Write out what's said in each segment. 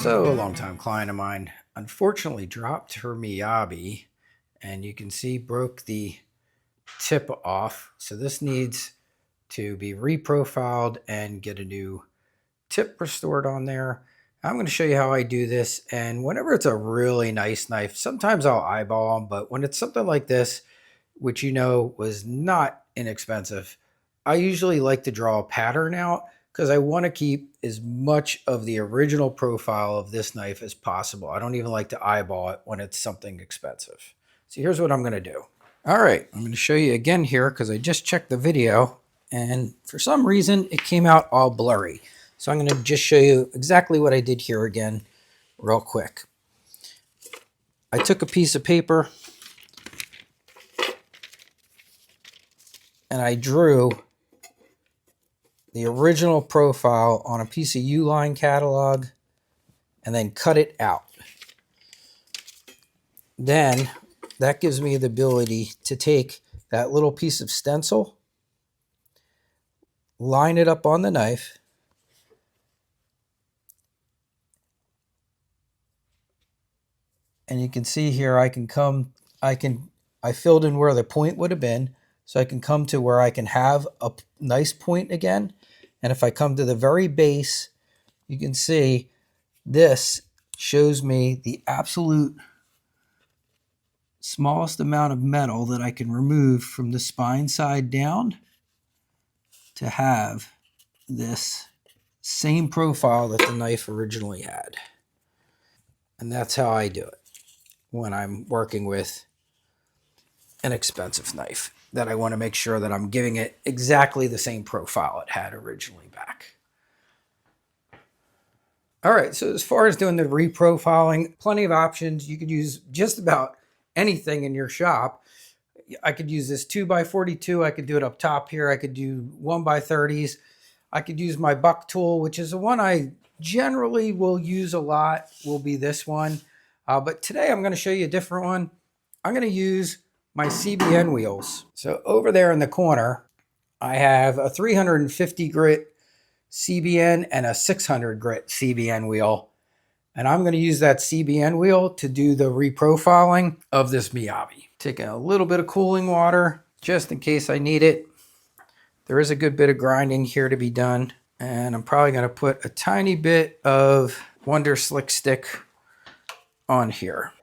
So a longtime client of mine unfortunately dropped her Miyabi, and you can see broke the tip off. So this needs to be reprofiled and get a new tip restored on there. I'm going to show you how I do this. And whenever it's a really nice knife, sometimes I'll eyeball them, but when it's something like this, which was not inexpensive, I usually like to draw a pattern out because I want to keep as much of the original profile of this knife as possible. I don't even like to eyeball it when it's something expensive. So here's what I'm going to do. All right, I'm going to show you again here because I just checked the video and for some reason it came out all blurry. So I'm going to just show you exactly what I did here again real quick. I took a piece of paper and I drew the original profile on a piece of U-line catalog and then cut it out. Then that gives me the ability to take that little piece of stencil, line it up on the knife, and you can see here I filled in where the point would have been, so I can come to where I can have a nice point again. And if I come to the very base, you can see this shows me the absolute smallest amount of metal that I can remove from the spine side down to have this same profile that the knife originally had. And that's how I do it when I'm working with an expensive knife, that I want to make sure that I'm giving it exactly the same profile it had originally back. All right, so as far as doing the reprofiling, plenty of options. You could use just about anything in your shop. I could use this 2x42. I could do it up top here. I could do 1x30s. I could use my buck tool, which is the one I generally will use a lot, will be this one. But today I'm going to show you a different one. I'm going to use my CBN wheels. So over there in the corner, I have a 350 grit CBN and a 600 grit CBN wheel. And I'm going to use that CBN wheel to do the reprofiling of this Miyabi. Taking a little bit of cooling water just in case I need it. There is a good bit of grinding here to be done. And I'm probably going to put a tiny bit of Wonder Slick Stick on here.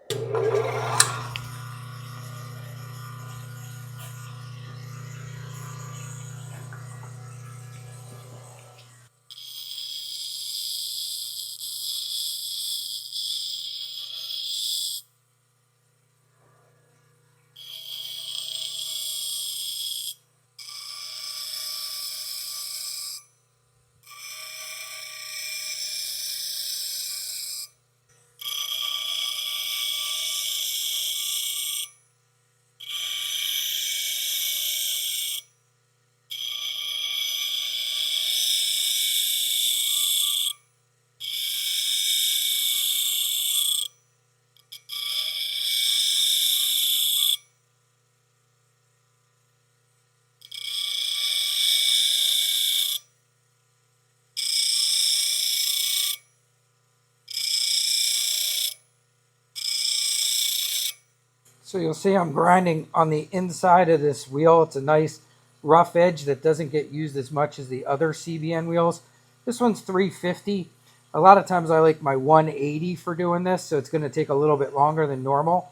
So you'll see I'm grinding on the inside of this wheel. It's a nice rough edge that doesn't get used as much as the other CBN wheels. This one's 350. A lot of times I like my 180 for doing this, so it's going to take a little bit longer than normal.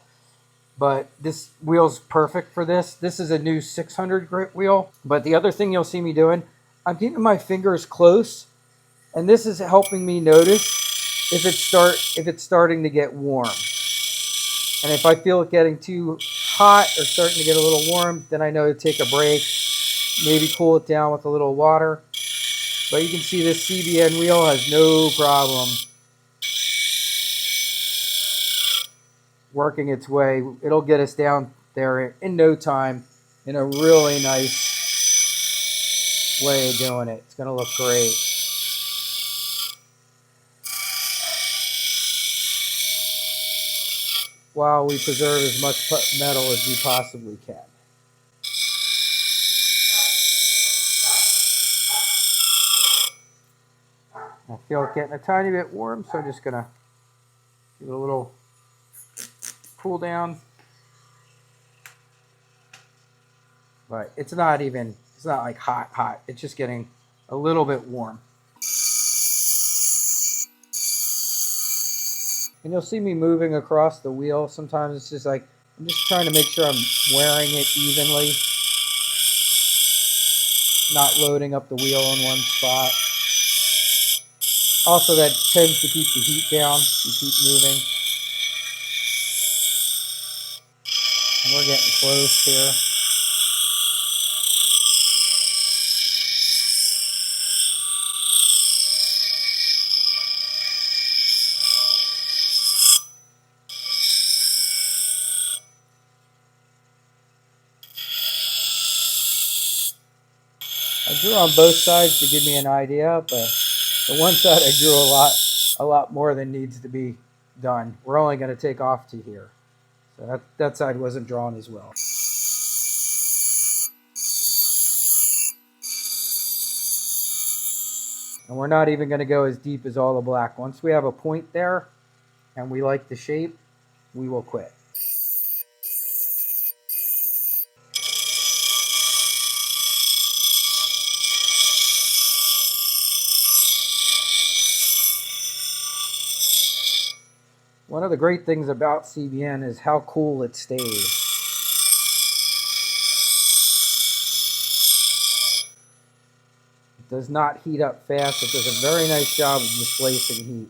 But this wheel's perfect for this. This is a new 600 grit wheel. But the other thing you'll see me doing, I'm keeping my fingers close, and this is helping me notice if it's starting to get warm. And if I feel it getting too hot or starting to get a little warm, then I know to take a break, maybe cool it down with a little water. But you can see this CBN wheel has no problem working its way. It'll get us down there in no time in a really nice way of doing it. It's going to look great. While we preserve as much metal as we possibly can. Feel it getting a tiny bit warm, so I'm just gonna give it a little cool down. But it's not like hot. It's just getting a little bit warm. And you'll see me moving across the wheel. Sometimes it's just like, I'm just trying to make sure I'm wearing it evenly. Not loading up the wheel in one spot. Also, that tends to keep the heat down. You keep moving. And we're getting close here. I drew on both sides to give me an idea, but the one side I drew a lot more than needs to be done. We're only going to take off to here. So that side wasn't drawn as well. And we're not even going to go as deep as all the black. Once we have a point there and we like the shape, we will quit. One of the great things about CBN is how cool it stays. It does not heat up fast. It does a very nice job of displacing heat.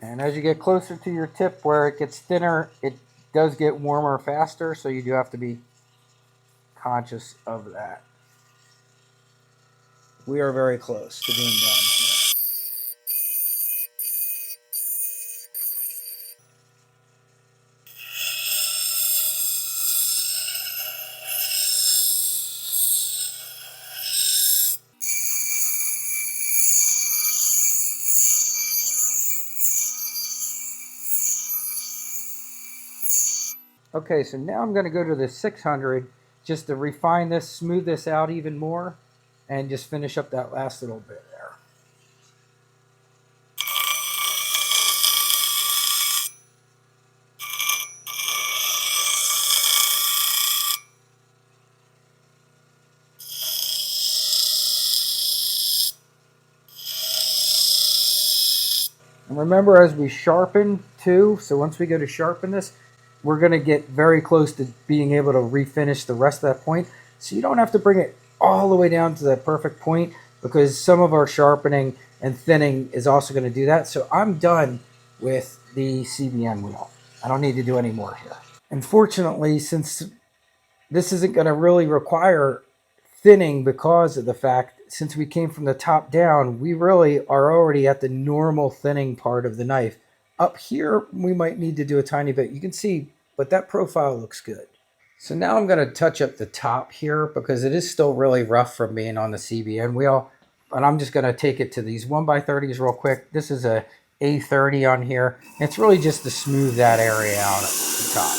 And as you get closer to your tip where it gets thinner, it does get warmer faster, so you do have to be conscious of that. We are very close to being done here. Okay, so now I'm going to go to the 600 just to refine this, smooth this out even more, and just finish up that last little bit there. And remember, as we sharpen too, so once we go to sharpen this, we're going to get very close to being able to refinish the rest of that point. So you don't have to bring it all the way down to that perfect point, because some of our sharpening and thinning is also going to do that. So I'm done with the CBN wheel. I don't need to do any more here. Unfortunately, since this isn't going to really require thinning, because of the fact, since we came from the top down, we really are already at the normal thinning part of the knife. Up here, we might need to do a tiny bit. You can see, but that profile looks good. So now I'm going to touch up the top here, because it is still really rough from being on the CBN wheel. But I'm just going to take it to these 1x30s real quick. This is a A30 on here. It's really just to smooth that area out at the top.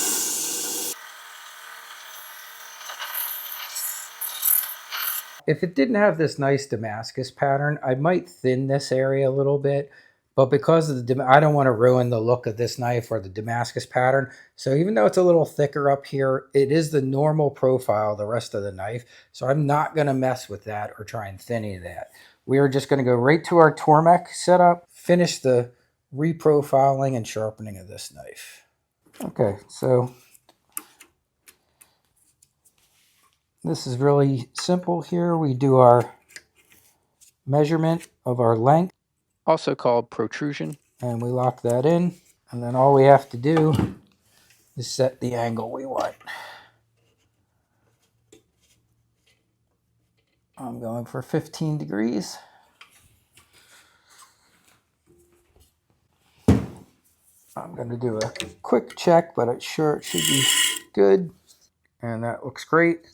If it didn't have this nice Damascus pattern, I might thin this area a little bit, but because of the, I don't want to ruin the look of this knife or the Damascus pattern. So even though it's a little thicker up here, it is the normal profile, the rest of the knife. So I'm not going to mess with that or try and thin any of that. We are just going to go right to our Tormek setup, finish the reprofiling and sharpening of this knife. Okay, so this is really simple here. We do our measurement of our length, also called protrusion, and we lock that in. And then all we have to do is set the angle we want. I'm going for 15 degrees. I'm going to do a quick check, but it should be good. And that looks great.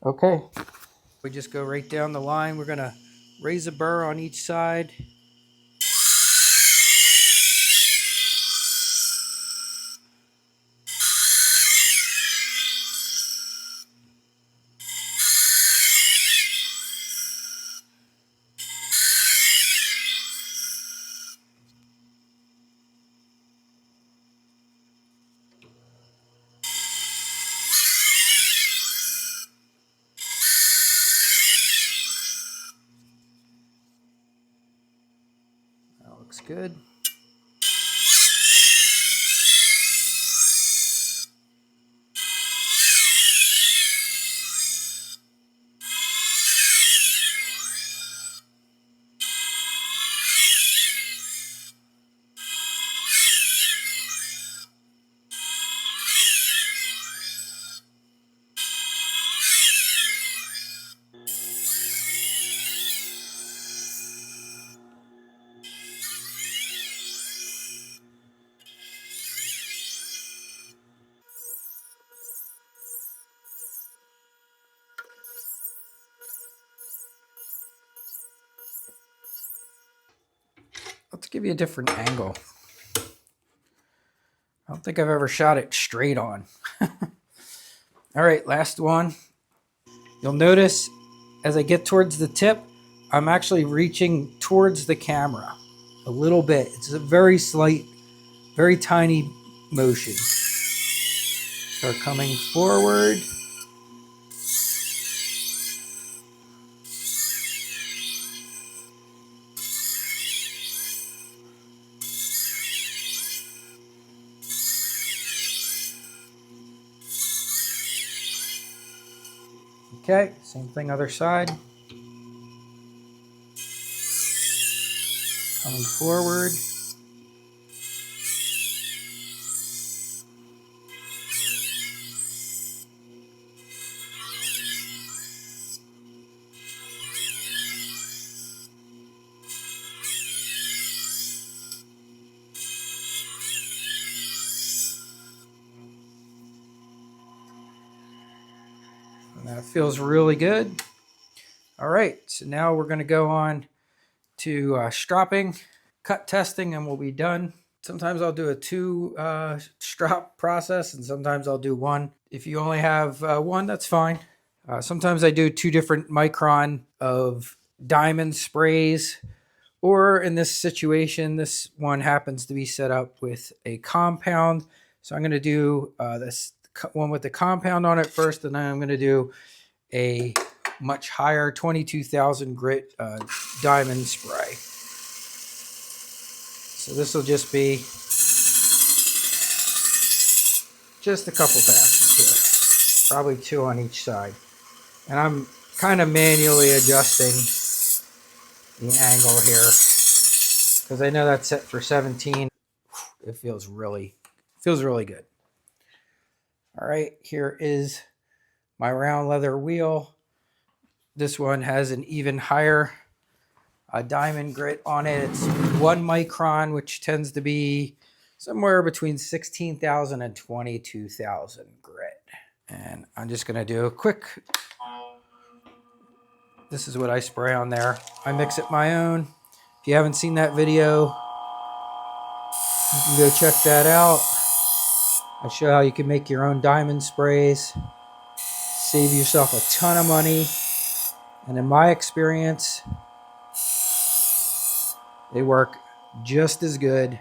Okay. We just go right down the line. We're going to raise a burr on each side. good. Let's give you a different angle. I don't think I've ever shot it straight on. All right, last one. You'll notice as I get towards the tip, I'm actually reaching towards the camera a little bit. It's a very slight, very tiny motion. Start coming forward. Okay, same thing other side. Coming forward. And that feels really good. All right, so now we're going to go on to stropping, cut testing, and we'll be done. Sometimes I'll do a two strop process, and sometimes I'll do one. If you only have one, that's fine. Sometimes I do 2 different micron of diamond sprays, or in this situation, this one happens to be set up with a compound. So I'm going to do this one with the compound on it first, and then I'm going to do a much higher 22,000 grit diamond spray. So this will just be just a couple passes here, probably 2 on each side. And I'm kind of manually adjusting the angle here because I know that's set for 17. It feels really good. All right, here is my round leather wheel. This one has an even higher diamond grit on it. It's 1 micron, which tends to be somewhere between 16,000 and 22,000 grit. And I'm just going to do a quick, this is what I spray on there. I mix it my own. If you haven't seen that video, you can go check that out. I show how you can make your own diamond sprays, save yourself a ton of money. And in my experience, they work just as good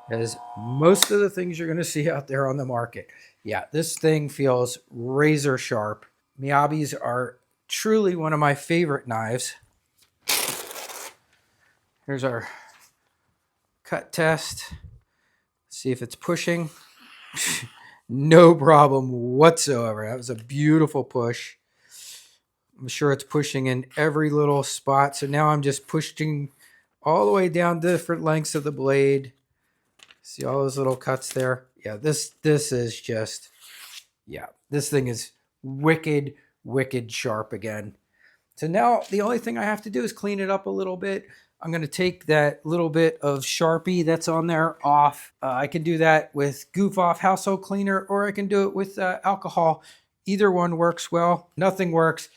as most of the things you're going to see out there on the market. Yeah, this thing feels razor sharp. Miyabis are truly one of my favorite knives. Here's our cut test. See if it's pushing. No problem whatsoever. That was a beautiful push. I'm sure it's pushing in every little spot. So now I'm just pushing all the way down different lengths of the blade. See all those little cuts there? Yeah, this is just, yeah, this thing is wicked sharp again. So now the only thing I have to do is clean it up a little bit. I'm going to take that little bit of Sharpie that's on there off. I can do that with Goof Off household cleaner, or I can do it with alcohol. Either one works well. Nothing works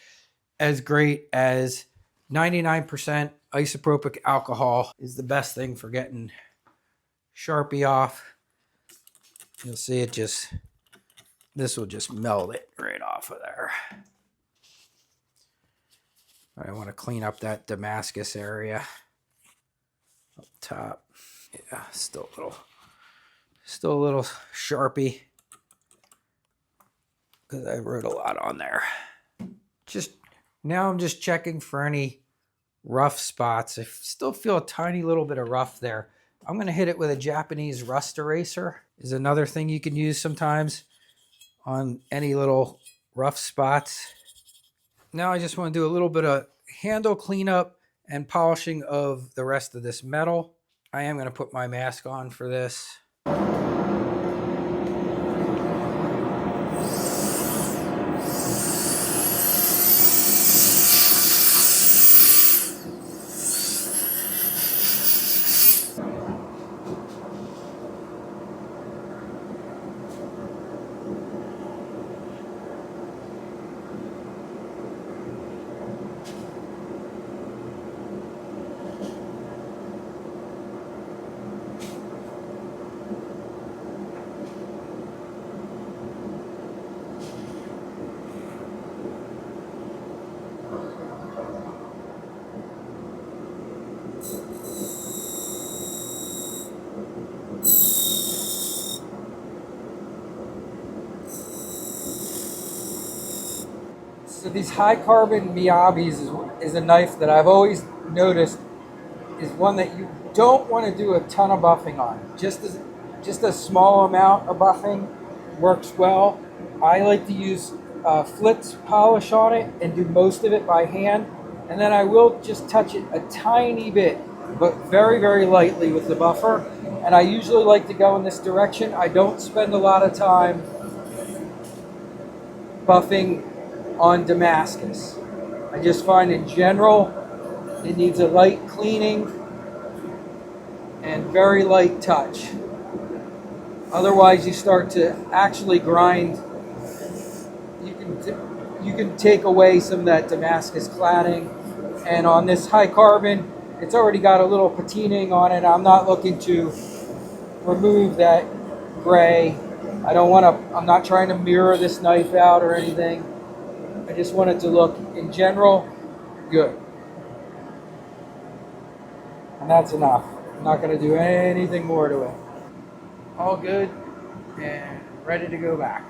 as great as 99% isopropyl alcohol is the best thing for getting Sharpie off. You'll see it just, this will just melt it right off of there. I want to clean up that Damascus area up top. Yeah, still a little Sharpie because I wrote a lot on there. Just now I'm just checking for any rough spots. I still feel a tiny little bit of rough there. I'm going to hit it with a Japanese rust eraser. Is another thing you can use sometimes on any little rough spots. Now I just want to do a little bit of handle cleanup and polishing of the rest of this metal. I am going to put my mask on for this. So these high carbon Miyabis is a knife that I've always noticed is one that you don't want to do a ton of buffing on. Just a small amount of buffing works well. I like to use flitz polish on it and do most of it by hand, and then I will just touch it a tiny bit, but very, very lightly with the buffer. And I usually like to go in this direction. I don't spend a lot of time buffing on Damascus. I just find in general it needs a light cleaning and very light touch. Otherwise you start to actually grind. You can take away some of that Damascus cladding, and on this high carbon it's already got a little patining on it. I'm not looking to remove that gray. I'm not trying to mirror this knife out or anything. I just want it to look, in general, good. And that's enough. I'm not going to do anything more to it. All good and ready to go back.